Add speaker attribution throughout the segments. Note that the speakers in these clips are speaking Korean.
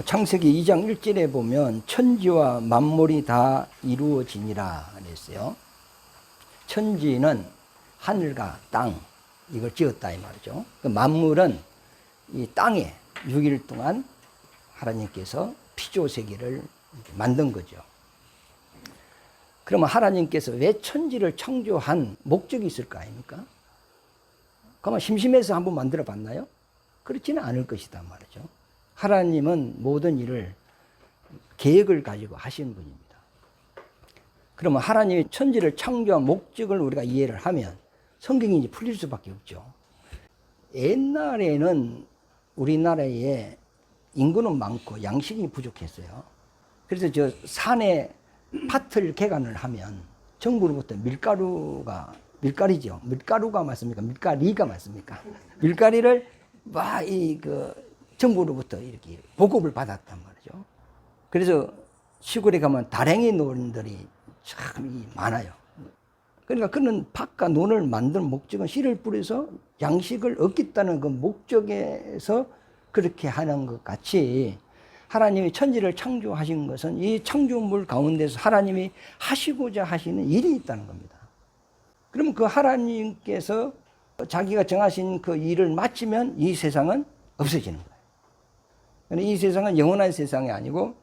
Speaker 1: 창세기 2장 1절에 보면 천지와 만물이 다 이루어지니라 그랬어요. 천지는 하늘과 땅 이걸 지었다 이 말이죠. 만물은 이 땅에 6일 동안 하나님께서 피조세계를 만든 거죠. 그러면 하나님께서 왜 천지를 창조한 목적이 있을 거 아닙니까? 그러면 심심해서 한번 만들어 봤나요? 그렇지는 않을 것이다 말이죠. 하나님은 모든 일을 계획을 가지고 하시는 분입니다. 그러면 하나님이 천지를 창조한 목적을 우리가 이해를 하면 성경이 이제 풀릴 수밖에 없죠. 옛날에는 우리나라에 인구는 많고 양식이 부족했어요. 그래서 저 산에 밭을 개간을 하면 정부로부터 밀가루가 맞습니까? 밀가리가 맞습니까? 밀가리를 막 정부로부터 이렇게 보급을 받았단 말이죠. 그래서 시골에 가면 다랭이 노인들이 참 많아요. 그러니까 그는 밭과 논을 만든 목적은 씨를 뿌려서 양식을 얻겠다는 그 목적에서 그렇게 하는 것 같이 하나님이 천지를 창조하신 것은 이 창조물 가운데서 하나님이 하시고자 하시는 일이 있다는 겁니다. 그럼 그 하나님께서 자기가 정하신 그 일을 마치면 이 세상은 없어지는 거예요. 이 세상은 영원한 세상이 아니고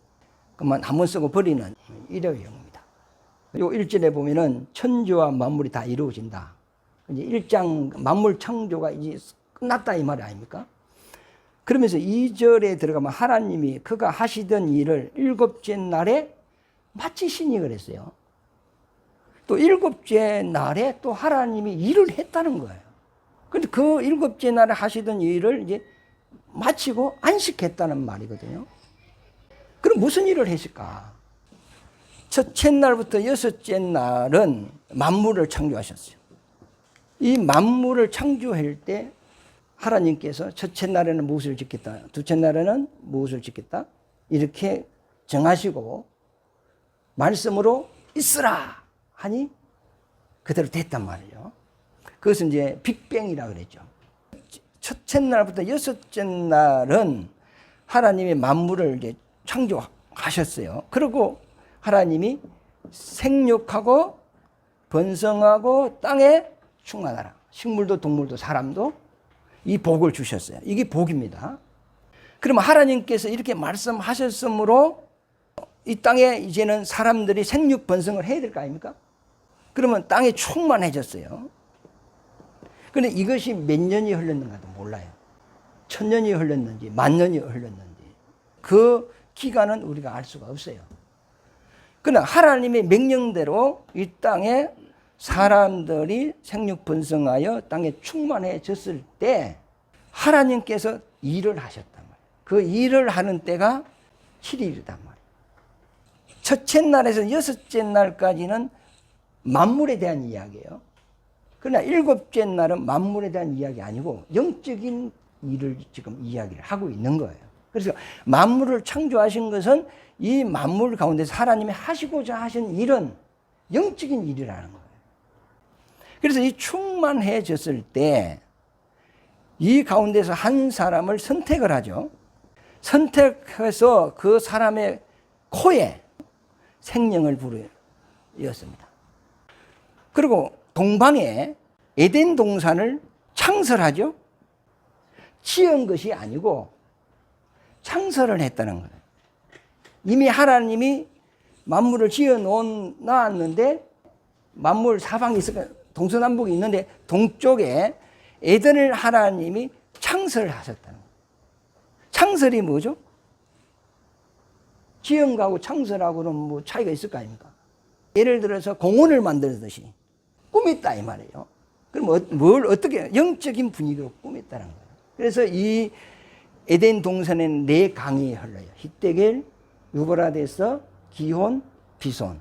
Speaker 1: 그만 한번 쓰고 버리는 일회용입니다. 그리고 1절에 보면은 천지와 만물이 다 이루어진다. 이제 1장 만물 창조가 이제 끝났다 이 말 아닙니까? 그러면서 2절에 들어가면 하나님이 그가 하시던 일을 7째 날에 마치시니 그랬어요. 또 7째 날에 또 하나님이 일을 했다는 거예요. 근데 그 7째 날에 하시던 일을 이제 마치고 안식했다는 말이거든요. 그럼 무슨 일을 했을까? 첫째 날부터 6째 날은 만물을 창조하셨어요. 이 만물을 창조할 때 하나님께서 첫째 날에는 무엇을 짓겠다, 둘째 날에는 무엇을 짓겠다 이렇게 정하시고 말씀으로 있으라 하니 그대로 됐단 말이에요. 그것은 이제 빅뱅이라고 그랬죠. 첫째 날부터 6째 날은 하나님이 만물을 이제 창조하셨어요. 그리고 하나님이 생육하고 번성하고 땅에 충만하라. 식물도 동물도 사람도 이 복을 주셨어요. 이게 복입니다. 그러면 하나님께서 이렇게 말씀하셨으므로 이 땅에 이제는 사람들이 생육 번성을 해야 될 거 아닙니까? 그러면 땅에 충만해졌어요. 그런데 이것이 몇 년이 흘렀는가도 몰라요. 1000년이 흘렀는지 만년이 흘렀는지 그 기간은 우리가 알 수가 없어요. 그러나 하나님의 명령대로 이 땅에 사람들이 생육 번성하여 땅에 충만해졌을 때 하나님께서 일을 하셨단 말이에요. 그 일을 하는 때가 7일이단 말이에요. 첫째 날에서 6째 날까지는 만물에 대한 이야기예요. 그러나 7째 날은 만물에 대한 이야기 아니고 영적인 일을 지금 이야기를 하고 있는 거예요. 그래서 만물을 창조하신 것은 이 만물 가운데서 하나님이 하시고자 하신 일은 영적인 일이라는 거예요. 그래서 이 충만해졌을 때 이 가운데서 한 사람을 선택을 하죠. 선택해서 그 사람의 코에 생명을 불어였습니다. 그리고 동방에 에덴 동산을 창설하죠. 지은 것이 아니고 창설을 했다는 거예요. 이미 하나님이 만물을 지어 놓았는데 만물 사방이 있으니까 동서남북이 있는데 동쪽에 에덴을 하나님이 창설을 하셨다는 거예요. 창설이 뭐죠? 지은 거하고 창설하고는 뭐 차이가 있을 거 아닙니까? 예를 들어서 공원을 만들듯이 꾸몄다 이 말이에요. 그럼 뭘 어떻게 영적인 분위기로 꾸몄다는 거예요. 그래서 이 에덴 동산에는 4강이 흘러요. 히데겔, 유브라데스, 기혼, 비손.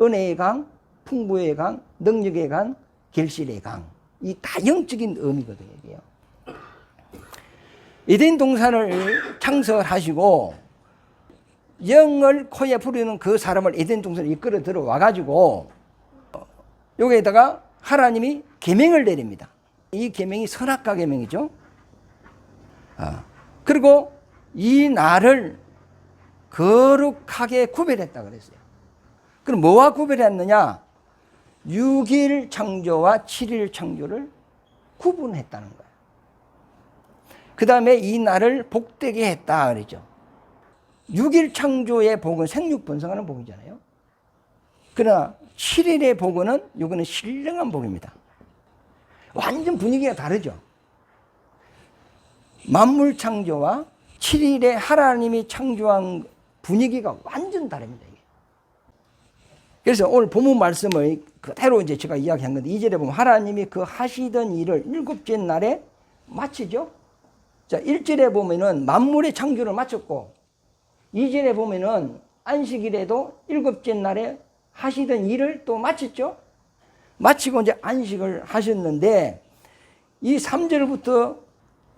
Speaker 1: 은혜의 강, 풍부의 강, 능력의 강, 결실의 강. 이 다 영적인 의미거든요. 이게요. 에덴 동산을 창설하시고 영을 코에 부르는 그 사람을 에덴 동산에 이끌어 들어와 가지고 여기에다가 하나님이 계명을 내립니다. 이 계명이 선악과 계명이죠. 그리고 이 날을 거룩하게 구별했다 그랬어요. 그럼 뭐와 구별했느냐? 6일 창조와 7일 창조를 구분했다는 거예요. 그 다음에 이 날을 복되게 했다 그랬죠. 6일 창조의 복은 생육 번성하는 복이잖아요. 그러나 7일의 복은 이거는 신령한 복입니다. 완전 분위기가 다르죠. 만물 창조와 7일에 하나님이 창조한 분위기가 완전 다릅니다. 그래서 오늘 본문 말씀을 그대로 이제 제가 이야기한 건데 2절에 보면 하나님이 그 하시던 일을 7째 날에 마치죠. 자, 1절에 보면은 만물의 창조를 마쳤고 2절에 보면은 안식일에도 7째 날에 하시던 일을 또 마쳤죠. 마치고 이제 안식을 하셨는데 이 3절부터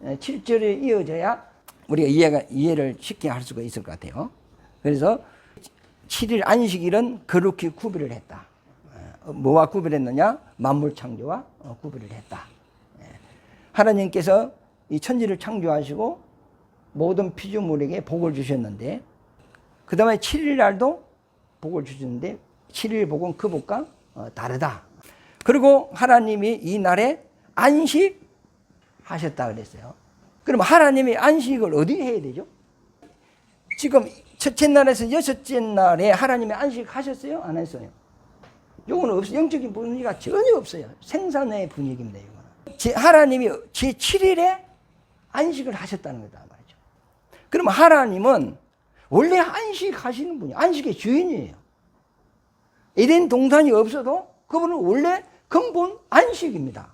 Speaker 1: 7절에 이어져야 우리가 이해를 쉽게 할 수가 있을 것 같아요. 그래서 7일 안식일은 거룩히 구별을 했다. 뭐와 구별했느냐? 만물 창조와 구별을 했다. 하나님께서 이 천지를 창조하시고 모든 피조물에게 복을 주셨는데 그 다음에 7일 날도 복을 주셨는데 7일 복은 그 복과 다르다. 그리고 하나님이 이 날에 안식하셨다 그랬어요. 그럼 하나님이 안식을 어디 해야 되죠? 지금 첫째 날에서 6째 날에 하나님이 안식하셨어요? 안 했어요? 요거는 없어요. 영적인 분위기가 전혀 없어요. 생산의 분위기입니다. 이거는. 하나님이 제7일에 안식을 하셨다는 거다 말이죠. 그러면 하나님은 원래 안식하시는 분이에요. 안식의 주인이에요. 에덴 동산이 없어도 그분은 원래 근본 안식입니다.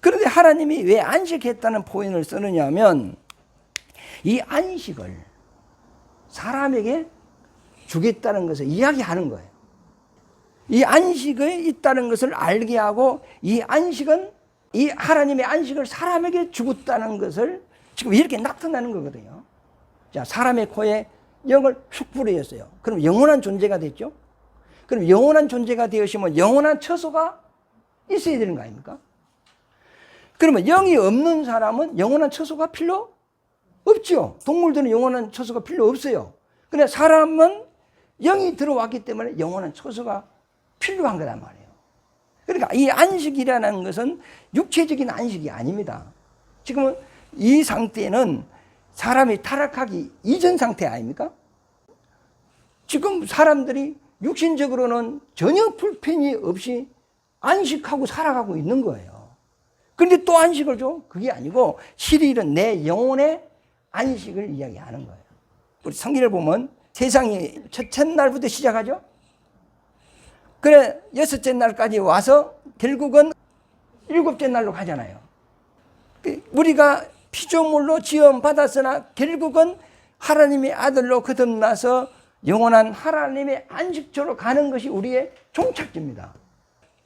Speaker 1: 그런데 하나님이 왜 안식했다는 표현을 쓰느냐면 이 안식을 사람에게 주겠다는 것을 이야기하는 거예요. 이 안식이 있다는 것을 알게 하고 이 안식은 이 하나님의 안식을 사람에게 주겠다는 것을 지금 이렇게 나타나는 거거든요. 자, 사람의 코에 영을 쑥 뿌렸어요. 그럼 영원한 존재가 됐죠. 그럼 영원한 존재가 되었으면 영원한 처소가 있어야 되는 거 아닙니까? 그러면 영이 없는 사람은 영원한 처소가 필요 없죠. 동물들은 영원한 처소가 필요 없어요. 그런데 사람은 영이 들어왔기 때문에 영원한 처소가 필요한 거란 말이에요. 그러니까 이 안식이라는 것은 육체적인 안식이 아닙니다. 지금은 이 상태는 사람이 타락하기 이전 상태 아닙니까? 지금 사람들이 육신적으로는 전혀 불편이 없이 안식하고 살아가고 있는 거예요. 그런데 또 안식을 줘? 그게 아니고 7일은 내 영혼의 안식을 이야기하는 거예요. 우리 성경을 보면 세상이 첫째 날부터 시작하죠. 그래 6째 날까지 와서 결국은 7째 날로 가잖아요. 우리가 피조물로 지음받았으나 결국은 하나님의 아들로 거듭나서 영원한 하나님의 안식처로 가는 것이 우리의 종착지입니다.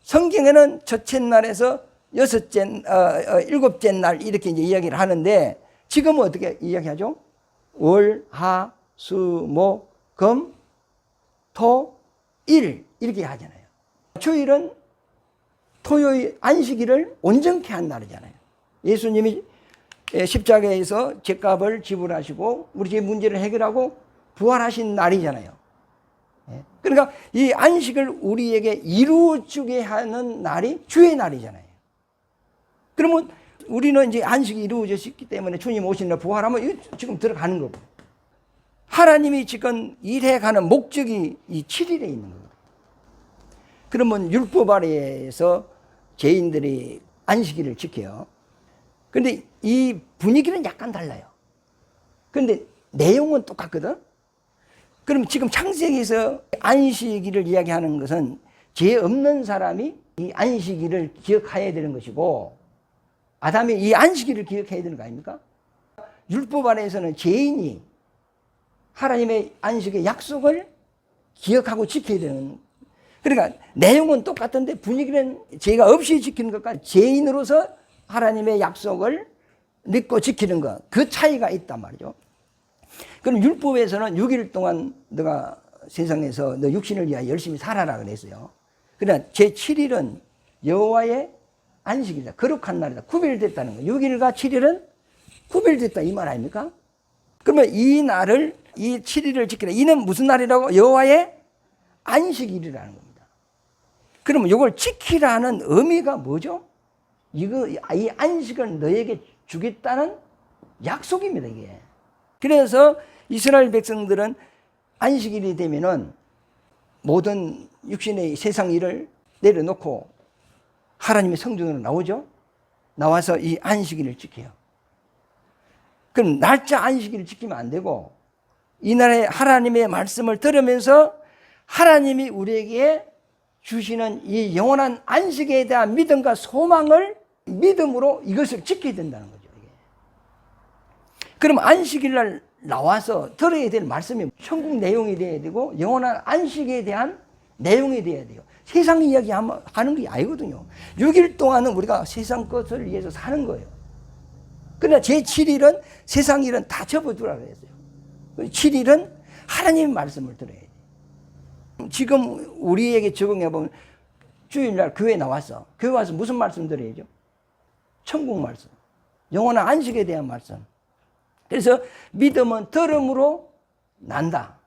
Speaker 1: 성경에는 첫째 날에서 7째 날 이렇게 이제 이야기를 하는데 지금은 어떻게 이야기하죠? 월, 하, 수, 목, 금, 토, 일 이렇게 하잖아요. 주일은 토요일 안식일을 온전케 한 날이잖아요. 예수님이 십자가에서 죗값을 지불하시고 우리의 문제를 해결하고 부활하신 날이잖아요. 그러니까 이 안식을 우리에게 이루어주게 하는 날이 주의 날이잖아요. 그러면 우리는 이제 안식이 이루어졌기 때문에 주님 오신 날 부활하면 지금 들어가는 거고 하나님이 지금 일해가는 목적이 이 7일에 있는 거예요. 그러면 율법 아래에서 죄인들이 안식일을 지켜요. 그런데 이 분위기는 약간 달라요. 그런데 내용은 똑같거든. 그럼 지금 창세기에서 안식일을 이야기하는 것은 죄 없는 사람이 이 안식일을 기억해야 되는 것이고 아담이 이 안식일을 기억해야 되는 거 아닙니까? 율법 안에서는 죄인이 하나님의 안식의 약속을 기억하고 지켜야 되는. 그러니까 내용은 똑같은데 분위기는 죄가 없이 지키는 것과 죄인으로서 하나님의 약속을 믿고 지키는 것, 그 차이가 있단 말이죠. 그럼 율법에서는 6일 동안 너가 세상에서 너 육신을 위하여 열심히 살아라 그랬어요. 그러나 제7일은 여호와의 안식이다. 거룩한 날이다. 구별됐다는 거예요. 6일과 7일은 구별됐다 이 말 아닙니까? 그러면 이 날을, 이 7일을 지키라. 이는 무슨 날이라고? 여호와의 안식일이라는 겁니다. 그러면 이걸 지키라는 의미가 뭐죠? 이 안식을 너에게 주겠다는 약속입니다, 이게. 그래서 이스라엘 백성들은 안식일이 되면은 모든 육신의 세상 일을 내려놓고 하나님의 성전으로 나오죠. 나와서 이 안식일을 지켜요. 그럼 날짜 안식일을 지키면 안 되고 이날에 하나님의 말씀을 들으면서 하나님이 우리에게 주시는 이 영원한 안식에 대한 믿음과 소망을 믿음으로 이것을 지켜야 된다는 거죠. 이게. 그럼 안식일날 나와서 들어야 될 말씀이 천국 내용이 돼야 되고 영원한 안식에 대한 내용이 돼야 돼요. 세상 이야기 하는 게 아니거든요. 6일 동안은 우리가 세상 것을 위해서 사는 거예요. 그러나 제7일은 세상 일은 다 접어두라 그랬어요. 7일은 하나님의 말씀을 들어야 돼요. 지금 우리에게 적용해보면 주일날 교회 나왔어. 교회 와서 무슨 말씀 들어야죠? 천국 말씀. 영원한 안식에 대한 말씀. 그래서 믿음은 들음으로 난다.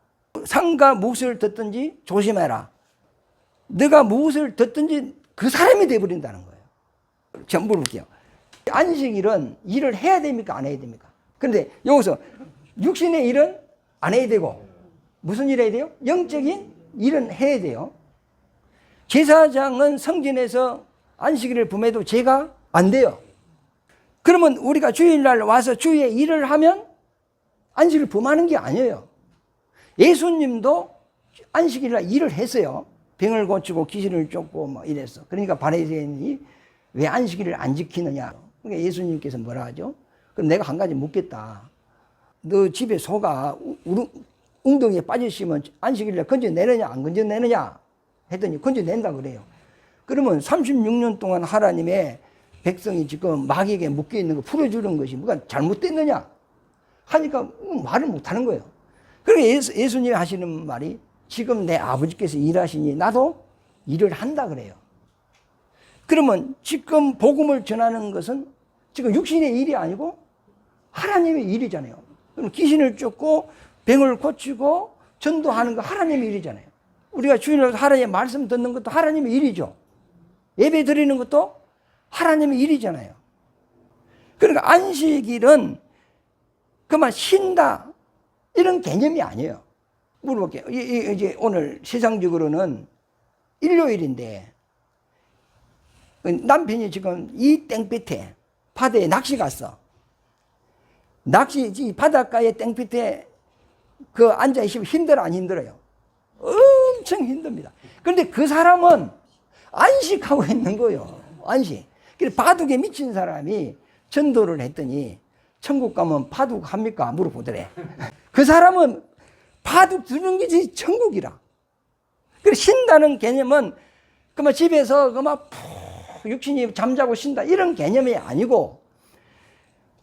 Speaker 1: 상가 무엇을 듣든지 조심해라. 네가 무엇을 듣든지 그 사람이 되어버린다는 거예요. 제가 물어볼게요. 안식일은 일을 해야 됩니까? 안 해야 됩니까? 그런데 여기서 육신의 일은 안 해야 되고 무슨 일 해야 돼요? 영적인 일은 해야 돼요. 제사장은 성전에서 안식일을 범해도 죄가 안 돼요. 그러면 우리가 주일날 와서 주의 일을 하면 안식일을 범하는 게 아니에요. 예수님도 안식일날 일을 했어요. 병을 고치고 귀신을 쫓고 뭐 이랬어. 그러니까 바리새인이 왜 안식일을 안 지키느냐. 그러니까 예수님께서 뭐라 하죠? 그럼 내가 한 가지 묻겠다. 너 집에 소가 웅덩이에 빠지시면 안식일날 건져내느냐 안 건져내느냐 했더니 건져낸다 그래요. 그러면 36년 동안 하나님의 백성이 지금 마귀에게 묶여있는 거 풀어주는 것이 뭐가 잘못됐느냐 하니까 말을 못하는 거예요. 그러니까 예수님이 하시는 말이 지금 내 아버지께서 일하시니 나도 일을 한다 그래요. 그러면 지금 복음을 전하는 것은 지금 육신의 일이 아니고 하나님의 일이잖아요. 그럼 귀신을 쫓고 병을 고치고 전도하는 거 하나님의 일이잖아요. 우리가 주일날 하나님의 말씀 듣는 것도 하나님의 일이죠. 예배 드리는 것도 하나님의 일이잖아요. 그러니까 안식일은 그만 쉰다 이런 개념이 아니에요. 물어볼게요. 이제 오늘 세상적으로는 일요일인데 남편이 지금 이 땡볕에 바다에 낚시 갔어. 이 바닷가에 땡볕에 그 앉아 있으면 힘들어 안 힘들어요? 엄청 힘듭니다. 그런데 그 사람은 안식하고 있는 거예요. 안식. 그래서 바둑에 미친 사람이 전도를 했더니 천국 가면 바둑 합니까? 물어보더래. 그 사람은 바둑 두는 게 천국이라. 그래서 쉰다는 개념은 그만 집에서 그만 푹 육신이 잠자고 쉰다 이런 개념이 아니고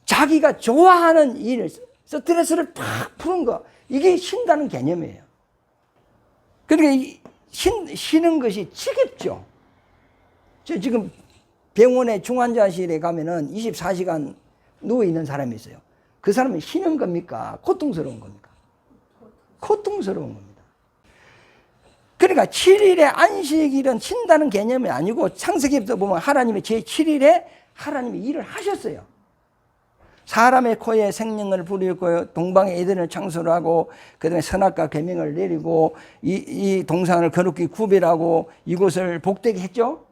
Speaker 1: 자기가 좋아하는 일, 스트레스를 팍 푸는 거 이게 쉰다는 개념이에요. 그러니까 쉬는 것이 지겹죠. 저 지금 병원에 중환자실에 가면은 24시간 누워있는 사람이 있어요. 그 사람은 쉬는 겁니까? 고통스러운 겁니까? 고통스러운 겁니다. 그러니까 7일의 안식일은 쉰다는 개념이 아니고 창세기부터 보면 하나님의 제7일에 하나님이 일을 하셨어요. 사람의 코에 생명을 부리고 동방의 에덴을 창조를 하고 그다음에 선악과 계명을 내리고 이 동산을 거룩히 구별하고 이곳을 복되게 했죠.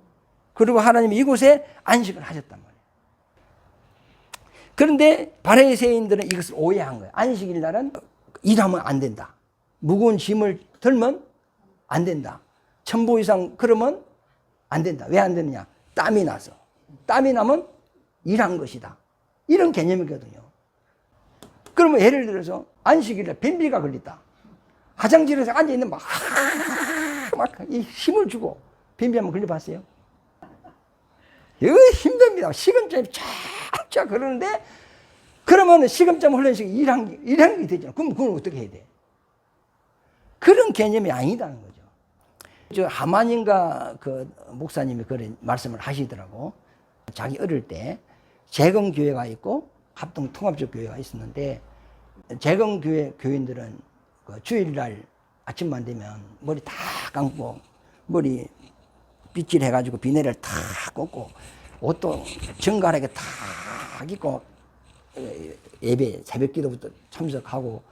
Speaker 1: 그리고 하나님이 이곳에 안식을 하셨단 말이에요. 그런데 바리새인들은 이것을 오해한 거예요. 안식일 날은 일하면 안 된다. 무거운 짐을 들면 안 된다. 1000보 이상 그러면 안 된다. 왜 안 되느냐? 땀이 나서. 땀이 나면 일한 것이다. 이런 개념이거든요. 그러면 예를 들어서 안식일에 변비가 걸렸다. 화장실에서 앉아있는 막 이 힘을 주고 변비 한번 걸려봤어요? 이거 힘듭니다. 식은땀이 쫙쫙 흐르는데 그러면 식은땀 흘리는 시간 일한 게 되잖아. 그럼 그건 어떻게 해야 돼? 그런 개념이 아니다는 거죠. 저 하만인가 그 목사님이 그런 말씀을 하시더라고. 자기 어릴 때 재건교회가 있고 합동통합적 교회가 있었는데 재건교회 교인들은 그 주일날 아침만 되면 머리 다 감고 머리 빗질 해가지고 비내를 다 꽂고 옷도 정갈하게 다 입고 예배 새벽 기도부터 참석하고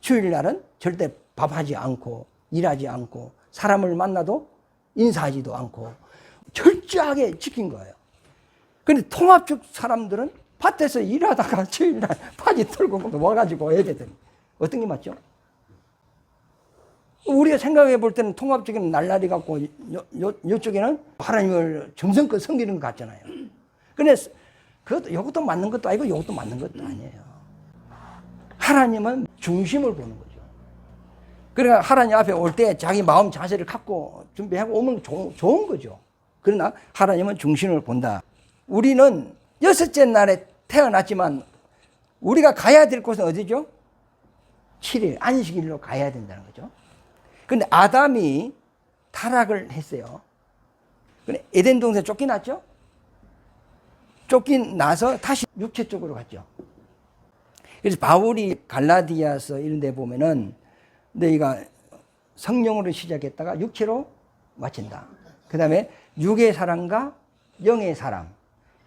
Speaker 1: 주일날은 절대 밥하지 않고 일하지 않고 사람을 만나도 인사하지도 않고 철저하게 지킨 거예요. 그런데 통합적 사람들은 밭에서 일하다가 주일날 바지 털고 와가지고 예배드리 어떤 게 맞죠? 우리가 생각해 볼 때는 통합적인 날라리 같고 이쪽에는 하나님을 정성껏 섬기는 것 같잖아요. 근데 이것도 맞는 것도 아니고 이것도 맞는 것도 아니에요. 하나님은 중심을 보는 거죠. 그러니까 하나님 앞에 올 때 자기 마음 자세를 갖고 준비하고 오면 좋은 거죠. 그러나 하나님은 중심을 본다. 우리는 6째 날에 태어났지만 우리가 가야 될 곳은 어디죠? 7일 안식일로 가야 된다는 거죠. 근데 아담이 타락을 했어요. 근데 에덴 동산에 쫓겨났죠? 쫓겨나서 다시 육체 쪽으로 갔죠. 그래서 바울이 갈라디아서 이런 데 보면은 너희가 성령으로 시작했다가 육체로 마친다. 그 다음에 육의 사람과 영의 사람.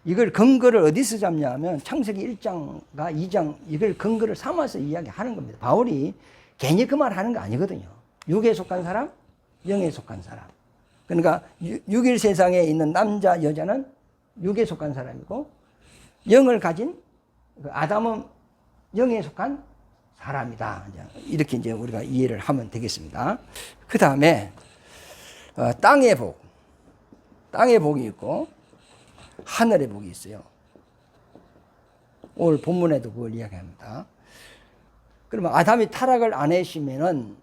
Speaker 1: 이걸 근거를 어디서 잡냐면 창세기 1장과 2장 이걸 근거를 삼아서 이야기하는 겁니다. 바울이 괜히 그 말 하는 거 아니거든요. 육에 속한 사람, 영에 속한 사람. 그러니까 육일 세상에 있는 남자, 여자는 육에 속한 사람이고 영을 가진 아담은 영에 속한 사람이다. 이렇게 이제 우리가 이해를 하면 되겠습니다. 그 다음에 땅의 복, 땅의 복이 있고 하늘의 복이 있어요. 오늘 본문에도 그걸 이야기합니다. 그러면 아담이 타락을 안 했으면은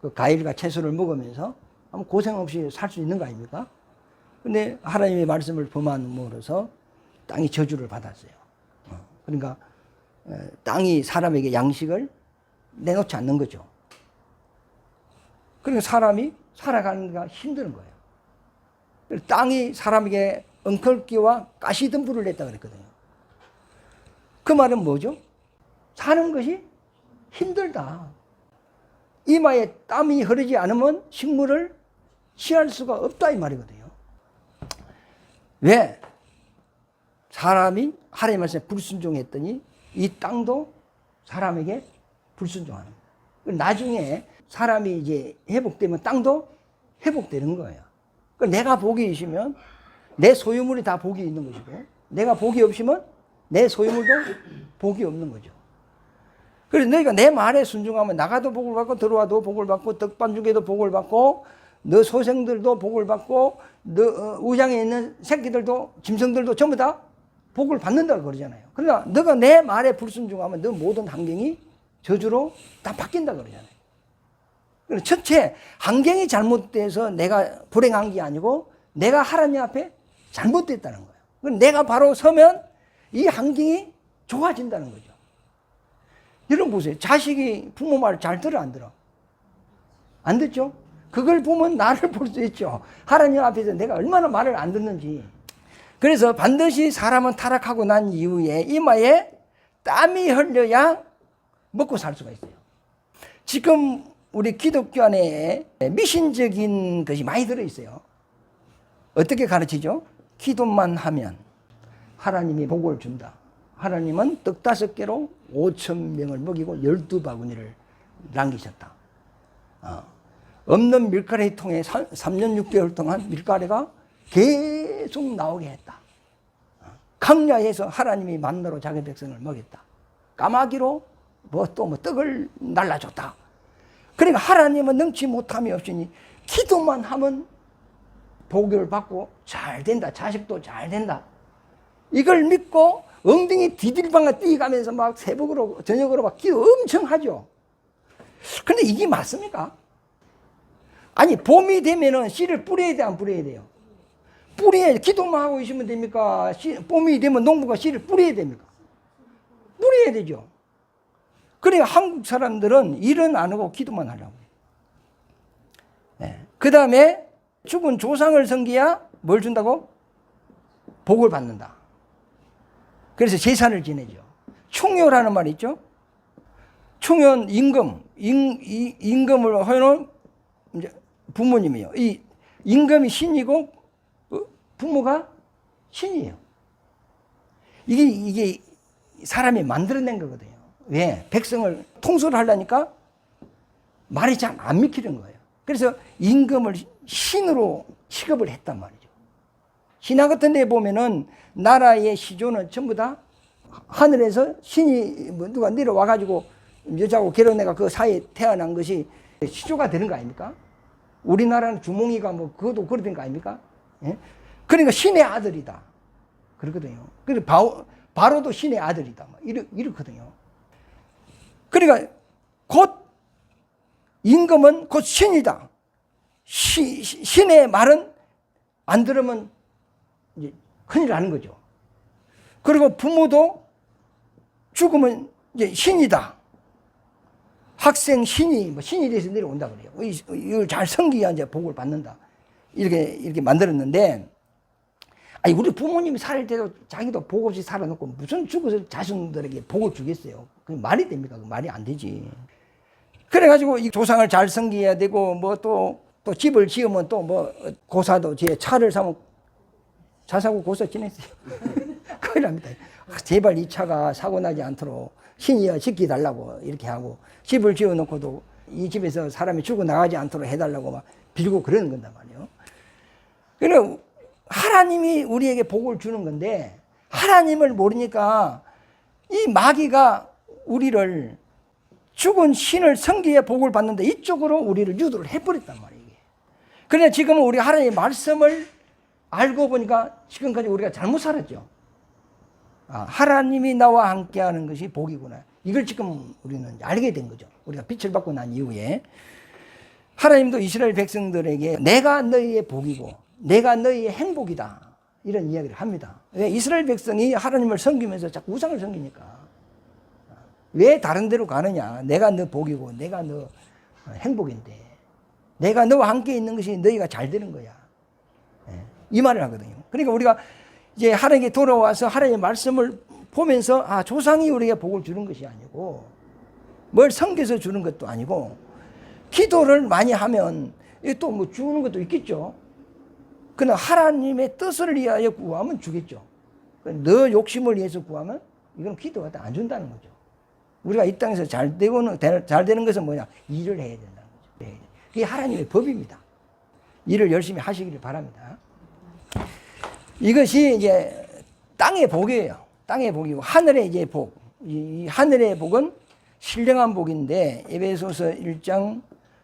Speaker 1: 그 과일과 채소를 먹으면서 아무 고생 없이 살 수 있는 거 아닙니까? 근데 하나님의 말씀을 범함으로써 땅이 저주를 받았어요. 그러니까 땅이 사람에게 양식을 내놓지 않는 거죠. 그러니까 사람이 살아가는 게 힘든 거예요. 땅이 사람에게 엉클기와 가시덤불을 냈다 그랬거든요. 그 말은 뭐죠? 사는 것이 힘들다. 이마에 땀이 흐르지 않으면 식물을 취할 수가 없다 이 말이거든요. 왜? 사람이 하나님의 말씀에 불순종했더니 이 땅도 사람에게 불순종하는 거예요. 나중에 사람이 이제 회복되면 땅도 회복되는 거예요. 내가 복이 있으면 내 소유물이 다 복이 있는 것이고 내가 복이 없으면 내 소유물도 복이 없는 거죠. 그래서 너희가 내 말에 순종하면 나가도 복을 받고 들어와도 복을 받고 떡반죽에도 복을 받고 너 소생들도 복을 받고 너 우장에 있는 새끼들도 짐승들도 전부 다 복을 받는다고 그러잖아요. 그러나 너가 내 말에 불순종하면 너 모든 환경이 저주로 다 바뀐다고 그러잖아요. 그래서 첫째 환경이 잘못돼서 내가 불행한 게 아니고 내가 하나님 앞에 잘못됐다는 거예요. 내가 바로 서면 이 환경이 좋아진다는 거죠. 여러분 보세요. 자식이 부모 말 잘 들어 안 들어? 안 듣죠? 그걸 보면 나를 볼 수 있죠. 하나님 앞에서 내가 얼마나 말을 안 듣는지. 그래서 반드시 사람은 타락하고 난 이후에 이마에 땀이 흘려야 먹고 살 수가 있어요. 지금 우리 기독교 안에 미신적인 것이 많이 들어있어요. 어떻게 가르치죠? 기도만 하면 하나님이 복을 준다. 하나님은 떡 5개로 5,000명을 먹이고 12바구니를 남기셨다. 없는 밀가래 통에 3년 6개월 동안 밀가래가 계속 나오게 했다. 광야에서 하나님이 만나로 자기 백성을 먹였다. 까마귀로 또 떡을 날라줬다. 그러니까 하나님은 능치 못함이 없으니 기도만 하면 복을 받고 잘 된다. 자식도 잘 된다. 이걸 믿고 엉덩이 디딜방아 뛰어가면서 막 새벽으로 저녁으로 막 기도 엄청 하죠. 근데 이게 맞습니까? 아니 봄이 되면은 씨를 뿌려야 돼 안 뿌려야 돼요? 뿌려야 기도만 하고 있으면 됩니까? 봄이 되면 농부가 씨를 뿌려야 됩니까? 뿌려야 되죠. 그러니까 한국 사람들은 일은 안 하고 기도만 하려고 해요. 네. 그 다음에 죽은 조상을 섬기야 뭘 준다고? 복을 받는다. 그래서 제사를 지내죠. 충효라는 말이 있죠. 충연 임금을 하는 이제 부모님이요. 이 임금이 신이고 부모가 신이에요. 이게 사람이 만들어낸 거거든요. 왜? 백성을 통솔을 하려니까 말이 잘 안 믿기는 거예요. 그래서 임금을 신으로 취급을 했단 말이죠. 신화 같은 데 보면은 나라의 시조는 전부 다 하늘에서 신이 누가 내려와가지고 여자하고 결혼해가 그 사이에 태어난 것이 시조가 되는 거 아닙니까? 우리나라는 주몽이가 뭐 그것도 그러던 거 아닙니까? 예? 그러니까 신의 아들이다. 그러거든요. 그래서 바로도 신의 아들이다. 이렇거든요. 그러니까 곧 임금은 곧 신이다. 신의 말은 안 들으면 이제 큰일 나는 거죠. 그리고 부모도 죽으면 이제 신이다. 학생 신이 신이 돼서 내려온다 그래요. 이걸 잘 섬기야 이제 복을 받는다. 이렇게 만들었는데, 아니 우리 부모님이 살 때도 자기도 복 없이 살아놓고 무슨 죽어서 자손들에게 복을 주겠어요. 그게 말이 됩니까? 그 말이 안 되지. 그래가지고 이 조상을 잘 섬겨야 되고 뭐 또 집을 지으면 또 뭐 고사도 제 차를 사면 차 사고 고사 지냈어요. 큰일 납니다. 제발 이 차가 사고 나지 않도록 신이여 지켜달라고 이렇게 하고, 집을 지어놓고도 이 집에서 사람이 죽어나가지 않도록 해달라고 막 빌고 그러는 건단 말이에요. 그래 하나님이 우리에게 복을 주는 건데, 하나님을 모르니까 이 마귀가 우리를 죽은 신을 섬기에 복을 받는데 이쪽으로 우리를 유도를 해버렸단 말이에요. 그런데 지금은 우리 하나님의 말씀을 알고 보니까 지금까지 우리가 잘못 살았죠. 하나님이 나와 함께하는 것이 복이구나. 이걸 지금 우리는 알게 된 거죠. 우리가 빛을 받고 난 이후에 하나님도 이스라엘 백성들에게 내가 너희의 복이고 내가 너희의 행복이다, 이런 이야기를 합니다. 왜? 이스라엘 백성이 하나님을 섬기면서 자꾸 우상을 섬기니까. 왜 다른 데로 가느냐? 내가 너 복이고 내가 너 행복인데, 내가 너와 함께 있는 것이 너희가 잘 되는 거야. 이 말을 하거든요. 그러니까 우리가 이제 하나님께 돌아와서 하나님의 말씀을 보면서 조상이 우리에게 복을 주는 것이 아니고 뭘 섬겨서 주는 것도 아니고, 기도를 많이 하면 또 뭐 주는 것도 있겠죠. 그러나 하나님의 뜻을 위하여 구하면 주겠죠. 너 욕심을 위해서 구하면 이건 기도가 안 준다는 거죠. 우리가 이 땅에서 잘 되는 것은 뭐냐? 일을 해야 된다는 거죠. 그게 하나님의 법입니다. 일을 열심히 하시기를 바랍니다. 이것이 이제 땅의 복이에요. 땅의 복이고, 하늘의 이제 복. 이 하늘의 복은 신령한 복인데, 에베소서 1장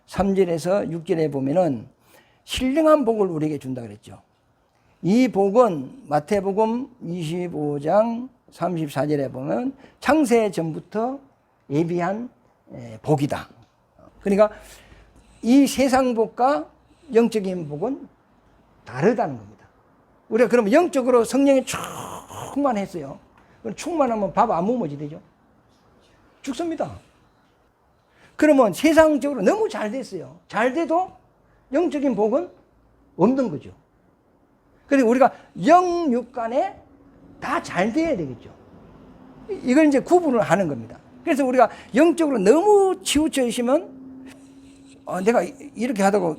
Speaker 1: 3절에서 6절에 보면은 신령한 복을 우리에게 준다 그랬죠. 이 복은 마태복음 25장 34절에 보면 창세 전부터 예비한 복이다. 그러니까 이 세상 복과 영적인 복은 다르다는 겁니다. 우리가 그러면 영적으로 성령이 충만했어요. 그럼 충만하면 밥 안 먹으면 되죠? 죽습니다. 그러면 세상적으로 너무 잘 됐어요. 잘 돼도 영적인 복은 없는 거죠. 그래서 우리가 영육간에 다 잘 돼야 되겠죠. 이걸 이제 구분을 하는 겁니다. 그래서 우리가 영적으로 너무 치우쳐 있으면 내가 이렇게 하다가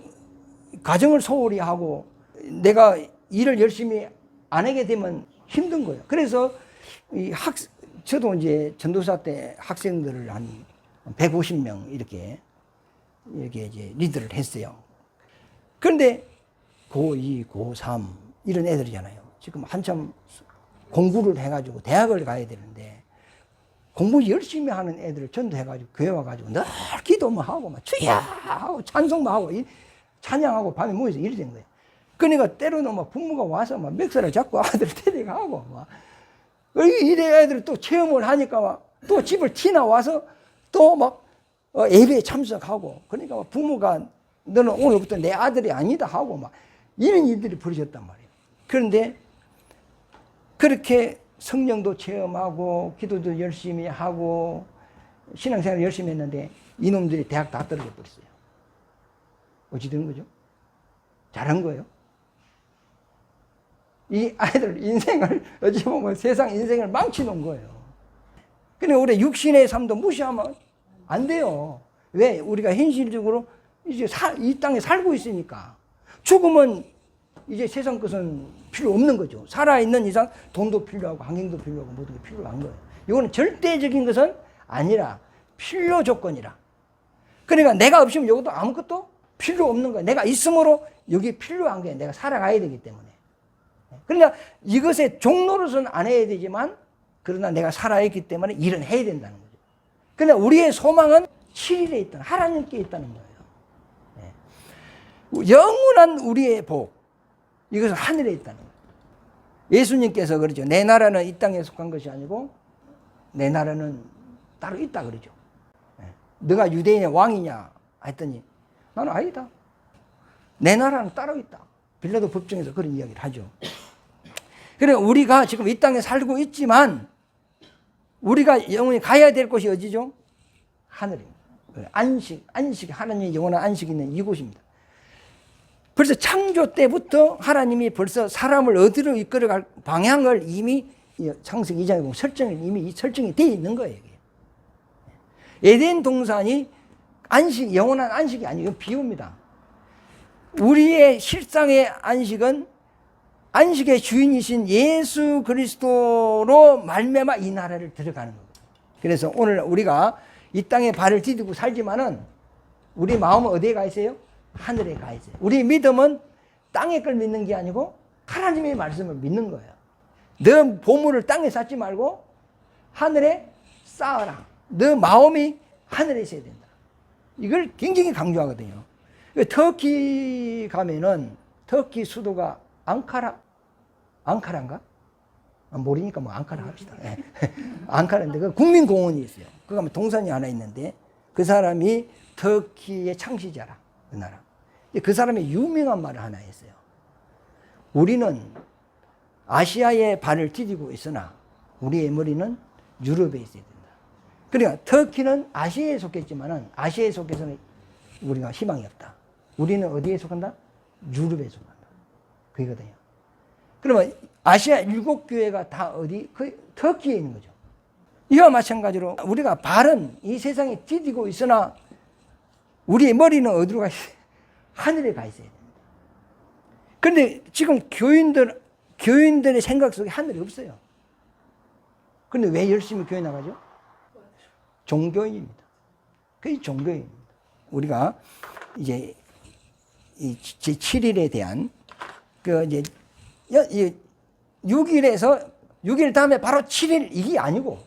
Speaker 1: 가정을 소홀히 하고 내가 일을 열심히 안 하게 되면 힘든 거예요. 그래서 저도 이제 전도사 때 학생들을 한 150명 이렇게 이제 리드를 했어요. 그런데 고2, 고3 이런 애들이잖아요. 지금 한참 공부를 해가지고 대학을 가야 되는데, 공부 열심히 하는 애들을 전도해가지고 교회 와가지고 늘 기도만 하고 막 주야 하고 찬송만 하고 찬양하고 밤에 모여서 이래 된 거예요. 그러니까 때로는 막 부모가 와서 막 멱살을 잡고 아들을 데려가고 막 이래 애들을 또 체험을 하니까 막 또 집을 튀나 와서 또 막 예배에 참석하고, 그러니까 막 부모가 너는 오늘부터 내 아들이 아니다 하고 막 이런 일들이 벌어졌단 말이에요. 그런데 그렇게 성령도 체험하고 기도도 열심히 하고 신앙생활 열심히 했는데 이놈들이 대학 다 떨어져 버렸어요. 어찌 된 거죠? 잘한 거예요. 이 아이들 인생을 어찌 보면 세상 인생을 망치놓은 거예요. 근데 우리 육신의 삶도 무시하면 안 돼요. 왜? 우리가 현실적으로 이제 이 땅에 살고 있으니까. 죽으면 이제 세상 것은 필요 없는 거죠. 살아있는 이상 돈도 필요하고 환경도 필요하고 모든 게 필요한 거예요. 이거는 절대적인 것은 아니라 필요 조건이라. 그러니까 내가 없으면 이것도 아무것도 필요 없는 거야. 내가 있으므로 여기 필요한 거야. 내가 살아가야 되기 때문에. 그러니까 이것의 종로로서는 안 해야 되지만 그러나 내가 살아있기 때문에 일은 해야 된다는 거죠. 그러나 우리의 소망은 7일에 있다는 하나님께 있다는 거예요. 영원한 우리의 복, 이것은 하늘에 있다는 거예요. 예수님께서 그러죠. 내 나라는 이 땅에 속한 것이 아니고 내 나라는 따로 있다 그러죠. 너가 유대인의 왕이냐 했더니 나는 아니다. 내 나라는 따로 있다. 빌라도 법정에서 그런 이야기를 하죠. 그래 우리가 지금 이 땅에 살고 있지만 우리가 영원히 가야 될 곳이 어디죠? 하늘입니다. 안식, 하나님의 영원한 안식이 있는 이곳입니다. 벌써 창조 때부터 하나님이 벌써 사람을 어디로 이끌어갈 방향을 이미 창세기 2장에 보면 이미 설정이 되어 있는 거예요. 에덴 동산이 안식, 영원한 안식이 아니고 비유입니다. 우리의 실상의 안식은 안식의 주인이신 예수 그리스도로 말미암아 이 나라를 들어가는 거예요. 그래서 오늘 우리가 이 땅에 발을 디디고 살지만은 우리 마음은 어디에 가 있어요? 하늘에 가 있어요. 우리 믿음은 땅의 걸 믿는 게 아니고 하나님의 말씀을 믿는 거예요. 너 보물을 땅에 쌓지 말고 하늘에 쌓아라. 너 마음이 하늘에 있어야 된다. 이걸 굉장히 강조하거든요. 터키 가면은 터키 수도가 앙카라인가? 모르니까 뭐 앙카라 합시다. 네. 앙카라인데 그 국민공원이 있어요. 그 가면 동산이 하나 있는데 그 사람이 터키의 창시자라. 그 나라. 그 사람의 유명한 말을 하나 했어요. 우리는 아시아에 발을 디디고 있으나 우리의 머리는 유럽에 있어야 된다. 그러니까 터키는 아시아에 속했지만은 아시아에 속해서는 우리가 희망이 없다. 우리는 어디에 속한다? 유럽에 속한다. 그거거든요. 그러면 아시아 7교회가 다 어디? 터키에 있는 거죠. 이와 마찬가지로 우리가 발은 이 세상에 디디고 있으나 우리의 머리는 어디로 가 있어요? 하늘에 가 있어야 됩니다. 그런데 지금 교인들의 생각 속에 하늘이 없어요. 그런데 왜 열심히 교회 나가죠? 종교인입니다. 그게 종교인입니다. 우리가 이제 이 제7일에 대한 그 이제 6일에서 6일 다음에 바로 7일 이게 아니고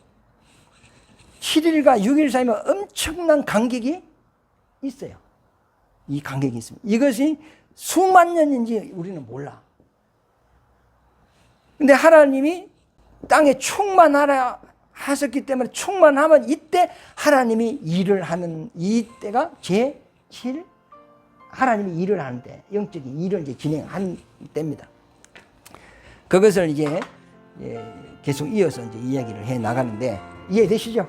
Speaker 1: 7일과 6일 사이에 엄청난 간격이 있어요. 이 간격이 있습니다. 이것이 수만 년인지 우리는 몰라. 근데 하나님이 땅에 충만하라 하셨기 때문에 충만하면 이때 하나님이 일을 하는 이때가 제7 하나님이 일을 하는 때, 영적인 일을 이제 진행하는 때입니다. 그것을 이제 계속 이어서 이제 이야기를 해 나가는데 이해되시죠?